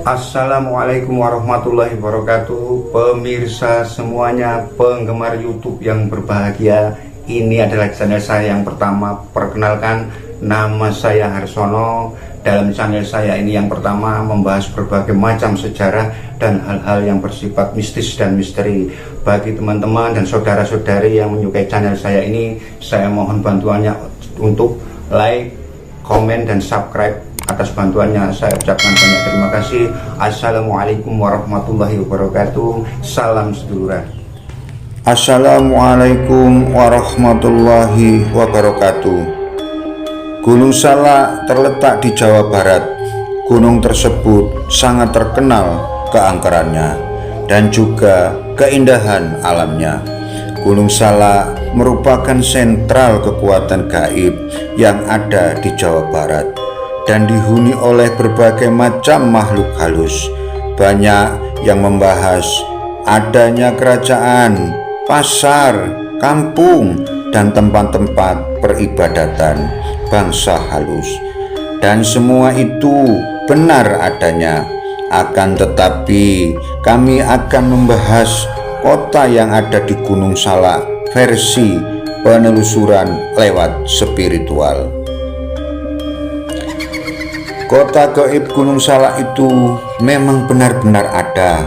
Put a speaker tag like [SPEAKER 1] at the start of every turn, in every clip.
[SPEAKER 1] Assalamualaikum warahmatullahi wabarakatuh. Pemirsa semuanya, penggemar YouTube yang berbahagia, ini adalah channel saya yang pertama. Perkenalkan, nama saya Harsono. Dalam channel saya ini yang pertama membahas berbagai macam sejarah dan hal-hal yang bersifat mistis dan misteri. Bagi teman-teman dan saudara-saudari yang menyukai channel saya ini, saya mohon bantuannya untuk like, komen, dan subscribe. Atas bantuannya saya ucapkan banyak terima kasih. Assalamualaikum warahmatullahi wabarakatuh. Salam seduluran.
[SPEAKER 2] Assalamualaikum warahmatullahi wabarakatuh. Gunung Salak terletak di Jawa Barat. Gunung tersebut sangat terkenal keangkerannya dan juga keindahan alamnya. Gunung Salak merupakan sentral kekuatan gaib yang ada di Jawa Barat dan dihuni oleh berbagai macam makhluk halus. Banyak yang membahas adanya kerajaan, pasar, kampung, dan tempat-tempat peribadatan bangsa halus. Dan semua itu benar adanya. Akan tetapi kami akan membahas kota yang ada di Gunung Salak versi penelusuran lewat spiritual. Kota gaib Gunung Salak itu memang benar-benar ada.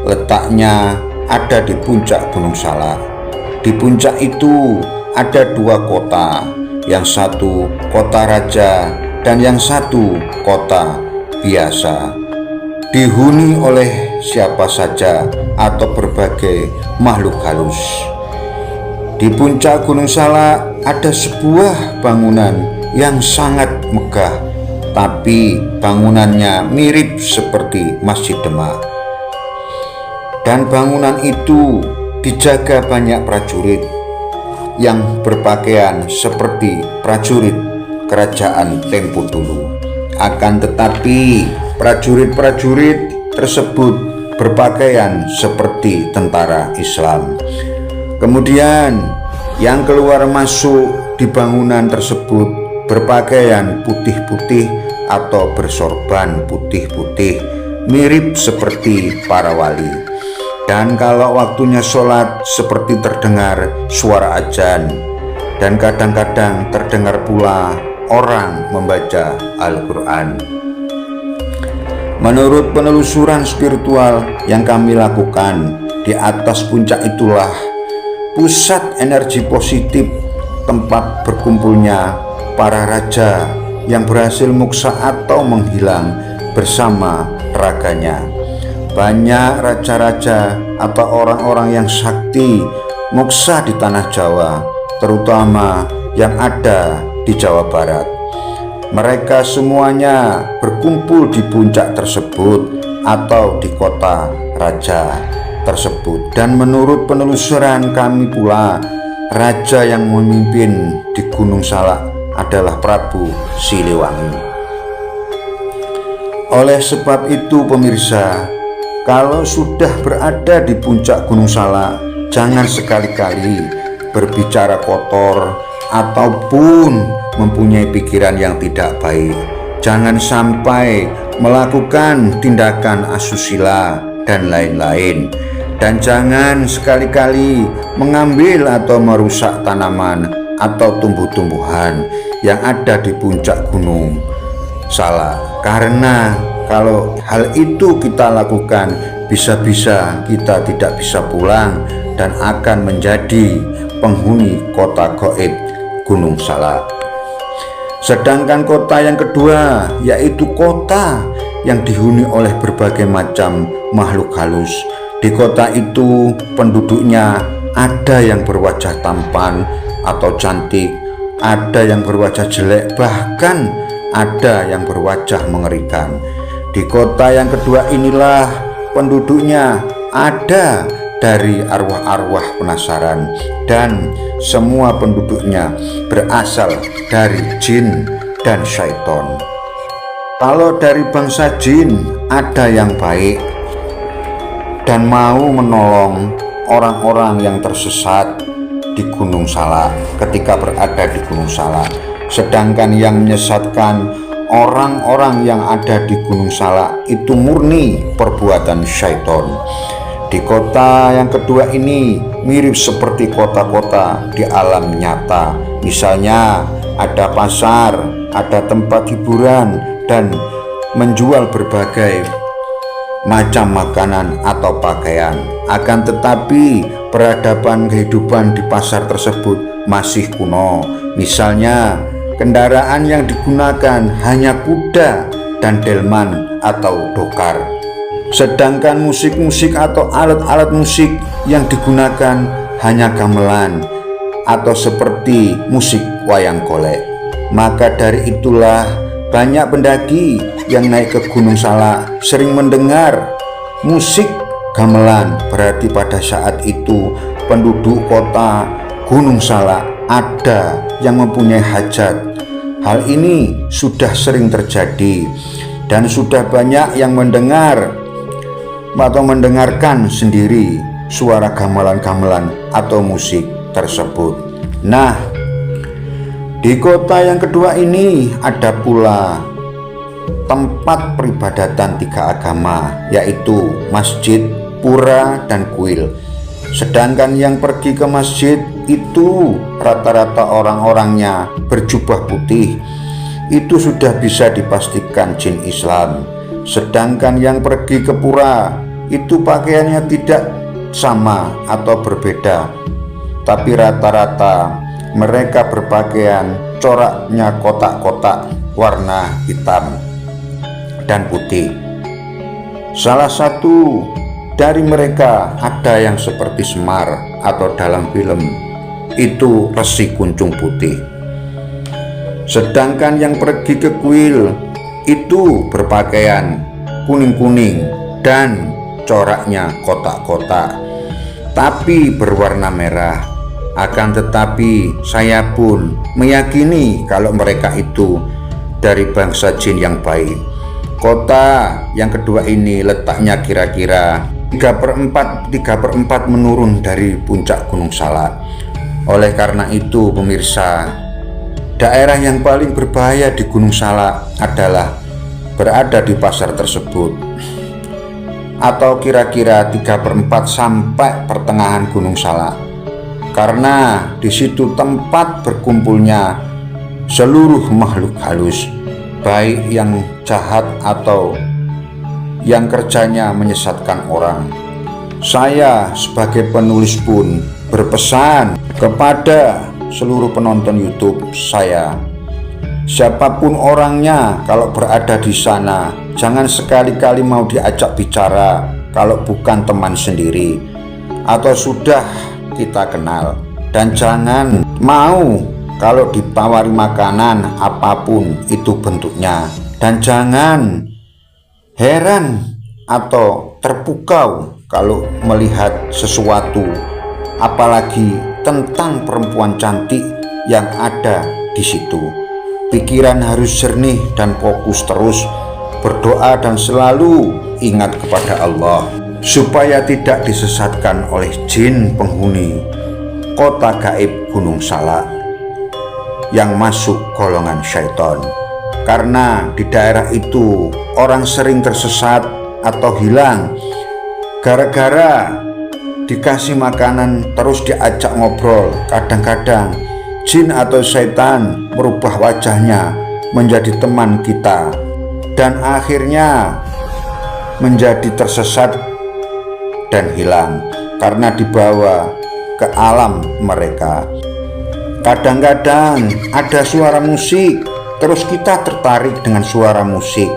[SPEAKER 2] Letaknya ada di puncak Gunung Salak. Di puncak itu ada dua kota, yang satu kota raja dan yang satu kota biasa. Dihuni oleh siapa saja atau berbagai makhluk halus. Di puncak Gunung Salak ada sebuah bangunan yang sangat megah, tapi bangunannya mirip seperti Masjid Demak. Dan bangunan itu dijaga banyak prajurit yang berpakaian seperti prajurit kerajaan tempo dulu. Akan tetapi prajurit-prajurit tersebut berpakaian seperti tentara Islam. Kemudian yang keluar masuk di bangunan tersebut berpakaian putih-putih atau bersorban putih-putih, mirip seperti para wali. Dan kalau waktunya sholat seperti terdengar suara azan, dan kadang-kadang terdengar pula orang membaca Al-Quran. Menurut penelusuran spiritual yang kami lakukan, di atas puncak itulah pusat energi positif, tempat berkumpulnya para raja yang berhasil muksa atau menghilang bersama raganya. Banyak raja-raja atau orang-orang yang sakti muksa di tanah Jawa, terutama yang ada di Jawa Barat. Mereka semuanya berkumpul di puncak tersebut atau di kota raja tersebut. Dan menurut penelusuran kami pula, raja yang memimpin di Gunung Salak adalah Prabu Siliwangi. Oleh sebab itu pemirsa, kalau sudah berada di puncak Gunung Salak, jangan sekali-kali berbicara kotor ataupun mempunyai pikiran yang tidak baik. Jangan sampai melakukan tindakan asusila dan lain-lain. Dan jangan sekali-kali mengambil atau merusak tanaman atau tumbuh-tumbuhan yang ada di puncak Gunung Salak. Karena kalau hal itu kita lakukan, bisa-bisa kita tidak bisa pulang dan akan menjadi penghuni kota gaib Gunung Salak. Sedangkan kota yang kedua, yaitu kota yang dihuni oleh berbagai macam makhluk halus. Di kota itu penduduknya ada yang berwajah tampan atau cantik, ada yang berwajah jelek, bahkan ada yang berwajah mengerikan. Di kota yang kedua inilah penduduknya ada dari arwah-arwah penasaran, dan semua penduduknya berasal dari jin dan syaiton. Kalau dari bangsa jin ada yang baik dan mau menolong orang-orang yang tersesat di Gunung Salak ketika berada di Gunung Salak. Sedangkan yang menyesatkan orang-orang yang ada di Gunung Salak itu murni perbuatan syaiton. Di kota yang kedua ini mirip seperti kota-kota di alam nyata. Misalnya ada pasar, ada tempat hiburan, dan menjual berbagai macam makanan atau pakaian. Akan tetapi peradaban kehidupan di pasar tersebut masih kuno. Misalnya kendaraan yang digunakan hanya kuda dan delman atau dokar. Sedangkan musik-musik atau alat-alat musik yang digunakan hanya gamelan atau seperti musik wayang golek. Maka dari itulah banyak pendaki yang naik ke Gunung Salak sering mendengar musik gamelan. Berarti pada saat itu penduduk kota Gunung Salak ada yang mempunyai hajat. Hal ini sudah sering terjadi dan sudah banyak yang mendengar atau mendengarkan sendiri suara gamelan-gamelan atau musik tersebut. Nah, di kota yang kedua ini ada pula tempat peribadatan tiga agama, yaitu masjid, pura, dan kuil. Sedangkan yang pergi ke masjid itu rata-rata orang-orangnya berjubah putih. Itu sudah bisa dipastikan jin Islam. Sedangkan yang pergi ke pura itu pakaiannya tidak sama atau berbeda, tapi rata-rata mereka berpakaian coraknya kotak-kotak warna hitam dan putih. Salah satu dari mereka ada yang seperti Semar atau dalam film itu Resi Kuncung Putih. Sedangkan yang pergi ke kuil itu berpakaian kuning-kuning dan coraknya kotak-kotak tapi berwarna merah. Akan tetapi saya pun meyakini kalau mereka itu dari bangsa jin yang baik. Kota yang kedua ini letaknya kira-kira 3/4 menurun dari puncak Gunung Salak. Oleh karena itu pemirsa, daerah yang paling berbahaya di Gunung Salak adalah berada di pasar tersebut, atau kira-kira 3/4 sampai pertengahan Gunung Salak, karena di situ tempat berkumpulnya seluruh makhluk halus, baik yang jahat atau yang kerjanya menyesatkan orang. Saya sebagai penulis pun berpesan kepada seluruh penonton YouTube saya, siapapun orangnya kalau berada di sana, jangan sekali-kali mau diajak bicara kalau bukan teman sendiri atau sudah kita kenal. Dan jangan mau kalau ditawari makanan apapun itu bentuknya. Dan jangan heran atau terpukau kalau melihat sesuatu, apalagi tentang perempuan cantik yang ada di situ. Pikiran harus jernih dan fokus terus, berdoa dan selalu ingat kepada Allah supaya tidak disesatkan oleh jin penghuni kota gaib Gunung Salak yang masuk golongan syaitan. Karena di daerah itu orang sering tersesat atau hilang gara-gara dikasih makanan terus diajak ngobrol. Kadang-kadang jin atau setan merubah wajahnya menjadi teman kita dan akhirnya menjadi tersesat dan hilang karena dibawa ke alam mereka. Kadang-kadang ada suara musik, terus kita tertarik dengan suara musik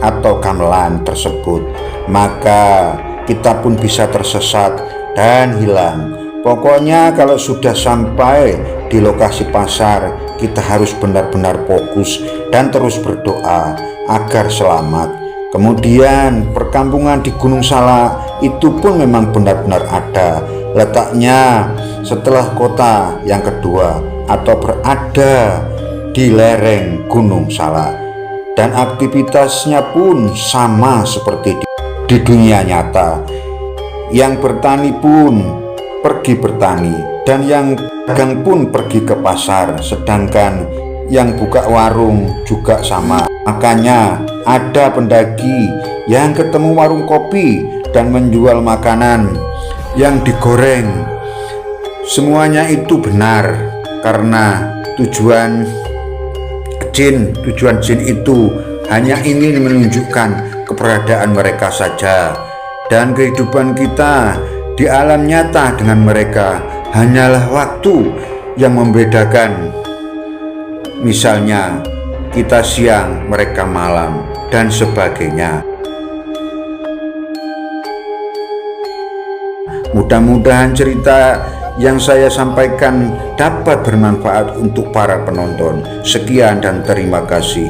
[SPEAKER 2] atau gamelan tersebut, maka kita pun bisa tersesat dan hilang. Pokoknya kalau sudah sampai di lokasi pasar, kita harus benar-benar fokus dan terus berdoa agar selamat. Kemudian perkampungan di Gunung Salak itu pun memang benar-benar ada. Letaknya setelah kota yang kedua atau berada di lereng Gunung Salak. Dan aktivitasnya pun sama seperti di dunia nyata. Yang bertani pun pergi bertani, dan yang dagang pun pergi ke pasar, sedangkan yang buka warung juga sama. Makanya ada pendaki yang ketemu warung kopi dan menjual makanan yang digoreng. Semuanya itu benar karena tujuan jin itu hanya ingin menunjukkan keberadaan mereka saja, dan kehidupan kita di alam nyata dengan mereka hanyalah waktu yang membedakan. Misalnya kita siang, mereka malam, dan sebagainya. Mudah-mudahan cerita yang saya sampaikan dapat bermanfaat untuk para penonton. Sekian dan terima kasih.